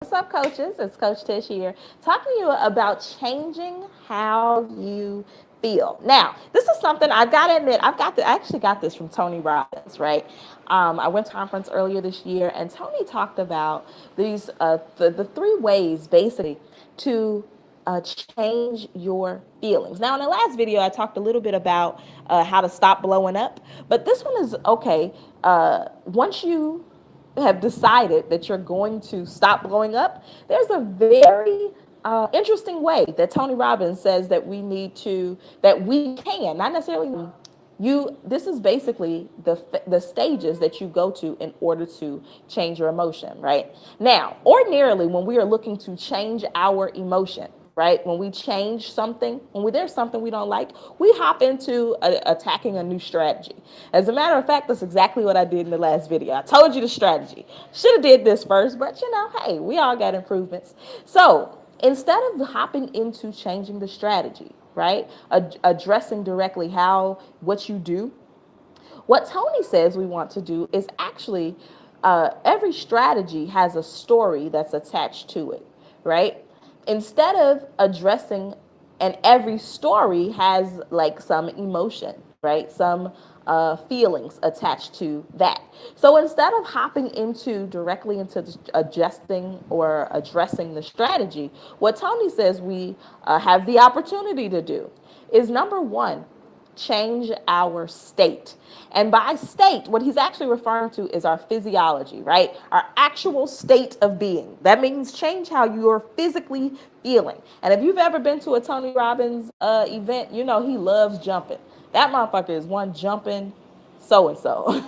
What's up, coaches? It's Coach Tish here, talking to you about changing how you feel. Now, this is something I gotta admit, I actually got this from Tony Robbins, right? I went to a conference earlier this year, and Tony talked about the three ways, basically, to change your feelings. Now, in the last video, I talked a little bit about how to stop blowing up, but this one is okay. Once you have decided that you're going to stop blowing up, there's a very interesting way that Tony Robbins says that we can, not necessarily you. This is basically the stages that you go to in order to change your emotion. Right now, ordinarily, when we are looking to change our emotion, right? When we change something, there's something we don't like, we hop into attacking a new strategy. As a matter of fact, that's exactly what I did in the last video. I told you the strategy. Should have did this first, but hey, we all got improvements. So instead of hopping into changing the strategy, right, addressing directly what you do, what Tony says we want to do is actually every strategy has a story that's attached to it, right? Instead of addressing, and every story has like some emotion, right? Some feelings attached to that. So instead of hopping directly into adjusting or addressing the strategy, what Tony says we have the opportunity to do is number one, change our state. And by state, what he's actually referring to is our physiology, right? Our actual state of being. That means change how you're physically feeling. And if you've ever been to a Tony Robbins event, you know he loves jumping. That motherfucker is one jumping so and so.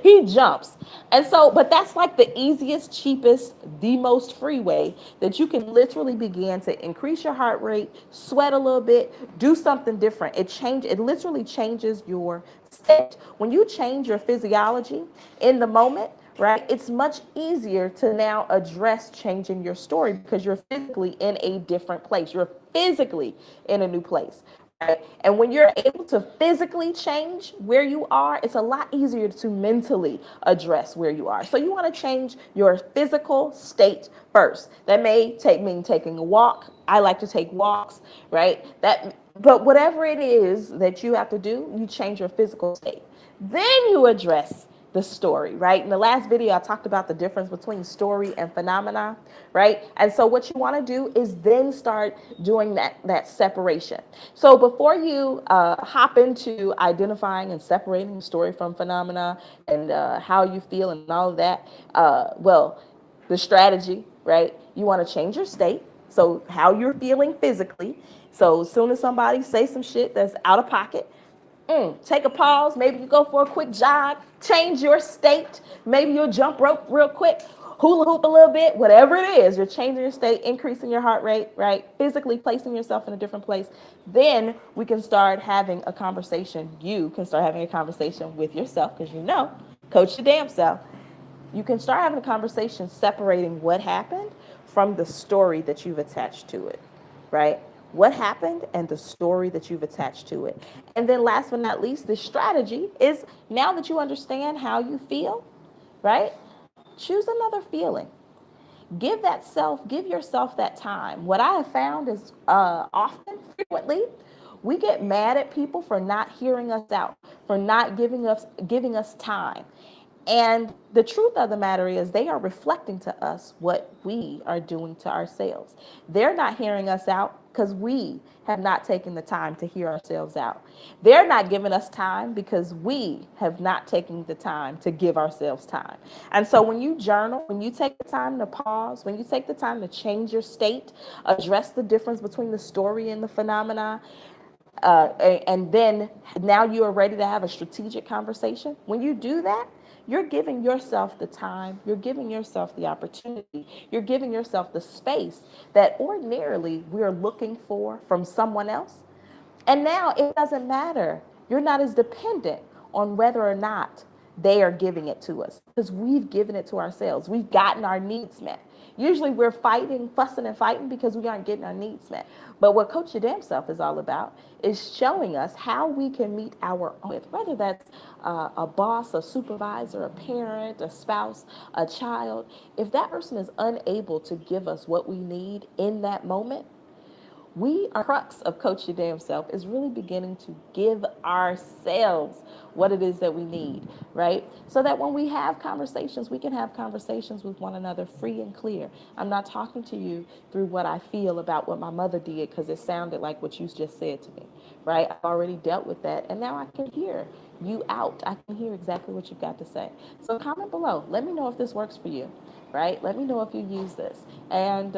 He jumps. And so, but that's like the easiest, cheapest, the most free way that you can literally begin to increase your heart rate, sweat a little bit, do something different. It literally changes your state. When you change your physiology in the moment, right, it's much easier to now address changing your story because you're physically in a different place. You're physically in a new place, right? And when you're able to physically change where you are, it's a lot easier to mentally address where you are. So you want to change your physical state first. That mean taking a walk. I like to take walks, right? But whatever it is that you have to do, you change your physical state. Then you address the story, right? In the last video, I talked about the difference between story and phenomena, right? And so what you want to do is then start doing that separation. So before you hop into identifying and separating story from phenomena and how you feel and all of that, the strategy, right? You want to change your state. So how you're feeling physically. So as soon as somebody say some shit that's out of pocket, take a pause. Maybe you go for a quick jog, change your state. Maybe you'll jump rope real quick, hula hoop a little bit, whatever it is. You're changing your state, increasing your heart rate, right? Physically placing yourself in a different place. Then we can start having a conversation. You can start having a conversation with yourself because coach your damn self. You can start having a conversation separating what happened from the story that you've attached to it, right? What happened and the story that you've attached to it. And then last but not least, the strategy is now that you understand how you feel, right? Choose another feeling. Give yourself that time. What I have found is frequently, we get mad at people for not hearing us out, for not giving us time. And the truth of the matter is, they are reflecting to us what we are doing to ourselves. They're not hearing us out because we have not taken the time to hear ourselves out. They're not giving us time because we have not taken the time to give ourselves time. And so when you journal, when you take the time to pause, when you take the time to change your state, address the difference between the story and the phenomena, and then now you are ready to have a strategic conversation. When you do that, you're giving yourself the time, you're giving yourself the opportunity, you're giving yourself the space that ordinarily we're looking for from someone else. And now it doesn't matter. You're not as dependent on whether or not they are giving it to us because we've given it to ourselves. We've gotten our needs met. Usually we're fighting, fussing and fighting because we aren't getting our needs met. But what Coach Your Damn Self is all about is showing us how we can meet our own, whether that's a boss, a supervisor, a parent, a spouse, a child. If that person is unable to give us what we need in that moment, we are crux of Coach Your Damn Self is really beginning to give ourselves what it is that we need, right? So that when we have conversations, we can have conversations with one another free and clear. I'm not talking to you through what I feel about what my mother did because it sounded like what you just said to me, right? I've already dealt with that, and now I can hear you out. I can hear exactly what you've got to say. So comment below. Let me know if this works for you, right? Let me know if you use this. And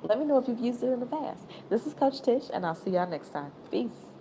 let me know if you've used it in the past. This is Coach Tish, and I'll see y'all next time. Peace.